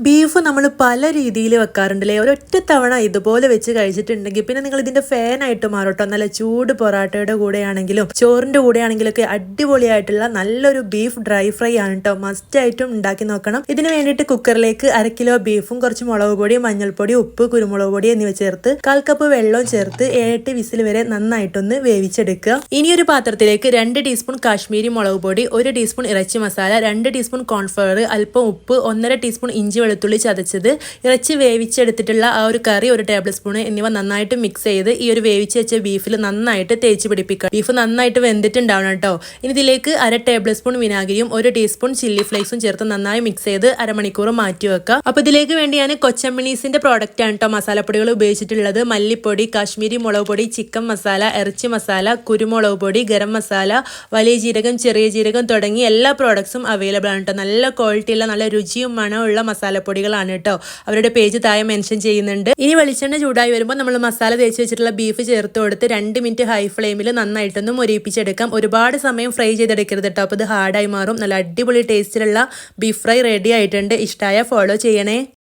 Beef നമ്മൾ പല രീതിയിൽ വെക്കാറുണ്ടല്ലേ. ഒരൊറ്റ തവണ ഇതുപോലെ വെച്ച് കഴിച്ചിട്ടുണ്ടെങ്കിൽ പിന്നെ നിങ്ങൾ ഇതിന്റെ ഫാനായിട്ട് മാറട്ടോ. നല്ല ചൂട് പൊറാട്ടയുടെ കൂടെയാണെങ്കിലും ചോറിന്റെ കൂടെയാണെങ്കിലും ഒക്കെ അടിപൊളിയായിട്ടുള്ള നല്ലൊരു ബീഫ് ഡ്രൈ ഫ്രൈ ആണ് കേട്ടോ. മസ്റ്റ് ആയിട്ടും ഉണ്ടാക്കി നോക്കണം. ഇതിന് വേണ്ടിയിട്ട് കുക്കറിലേക്ക് 1/2 കിലോ ബീഫും കുറച്ച് മുളക് പൊടി, മഞ്ഞൾപ്പൊടി, ഉപ്പ്, കുരുമുളക് പൊടി എന്നിവ ചേർത്ത് 1/4 കപ്പ് വെള്ളവും ചേർത്ത് 7-8 വിസിൽ വരെ നന്നായിട്ടൊന്ന് വേവിച്ചെടുക്കുക. ഇനി ഒരു പാത്രത്തിലേക്ക് 2 ടീസ്പൂൺ കാശ്മീരി മുളക് പൊടി, 1 ടീസ്പൂൺ ഇറച്ചി മസാല, 2 ടീസ്പൂൺ കോൺഫ്ലവർ, അല്പം ഉപ്പ്, 1.5 ടീസ്പൂൺ ഇഞ്ചി വെളുത്തുള്ളി ചതച്ചത്, ഇറച്ചി വേവിച്ചെടുത്തിട്ടുള്ള ആ ഒരു കറി 1 ടേബിൾ സ്പൂൺ എന്നിവ നന്നായിട്ട് മിക്സ് ചെയ്ത് ഈ ഒരു വേവിച്ച് വെച്ച ബീഫിൽ നന്നായിട്ട് തേച്ച് പിടിപ്പിക്കുക. ബീഫ് നന്നായിട്ട് വെന്തിട്ടുണ്ടാവണം കേട്ടോ. ഇനി ഇതിലേക്ക് 1/2 ടേബിൾ സ്പൂൺ വിനാഗിരിയും 1 ടീസ്പൂൺ ചില്ലി ഫ്ലേക്സും ചേർത്ത് നന്നായി മിക്സ് ചെയ്ത് അരമണിക്കൂർ മാറ്റി വെക്കുക. അപ്പോൾ ഇതിലേക്ക് വേണ്ടി ഞാൻ കൊച്ചമ്മിണീസിന്റെ പ്രോഡക്റ്റ് ആണ് കേട്ടോ മസാലപ്പൊടികൾ ഉപയോഗിച്ചിട്ടുള്ളത്. മല്ലിപ്പൊടി, കാശ്മീരി മുളക് പൊടി, ചിക്കൻ മസാല, ഇറച്ചി മസാല, കുരുമുളക് പൊടി, ഗരം മസാല, വലിയ ജീരകം, ചെറിയ ജീരകം തുടങ്ങി എല്ലാ പ്രോഡക്ട്സും അവൈലബിൾ ആണ് കേട്ടോ. നല്ല ക്വാളിറ്റിയുള്ള നല്ല രുചിയും മണമുള്ള മസാലപ്പൊടികളാണ് കേട്ടോ. അവരുടെ പേജ് താഴെ മെൻഷൻ ചെയ്യുന്നുണ്ട്. ഇനി വെളിച്ചെണ്ണ ചൂടായി വരുമ്പോൾ നമ്മൾ മസാല തേച്ച് വെച്ചിട്ടുള്ള ബീഫ് ചേർത്ത് കൊടുത്ത് 2 മിനിറ്റ് ഹൈ ഫ്ലെയിമിൽ നന്നായിട്ടൊന്ന് മൊരിയിപ്പിച്ചെടുക്കാം. ഒരുപാട് സമയം ഫ്രൈ ചെയ്തെടുക്കരുത് കേട്ടോ. അപ്പോൾ ഇത് ഹാർഡായി മാറും. നല്ല അടിപൊളി ടേസ്റ്റിലുള്ള ബീഫ് ഫ്രൈ റെഡി ആയിട്ടുണ്ട്. ഇഷ്ടമായ ഫോളോ ചെയ്യണേ.